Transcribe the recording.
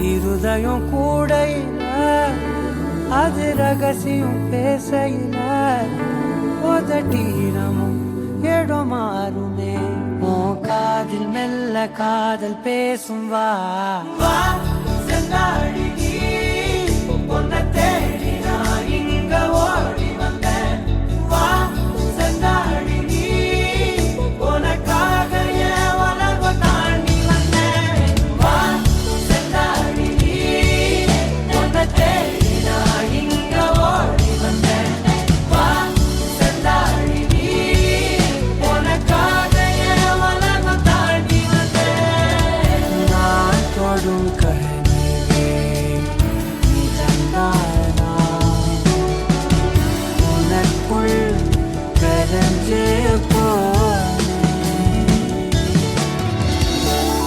இருதயம் கூடையில அது ரகசியம் பேசையில உதட்டீரமும் இடம் மாறுமே உன் காதில் மெல்ல காதல் பேசும் வா செந்தாடி நீ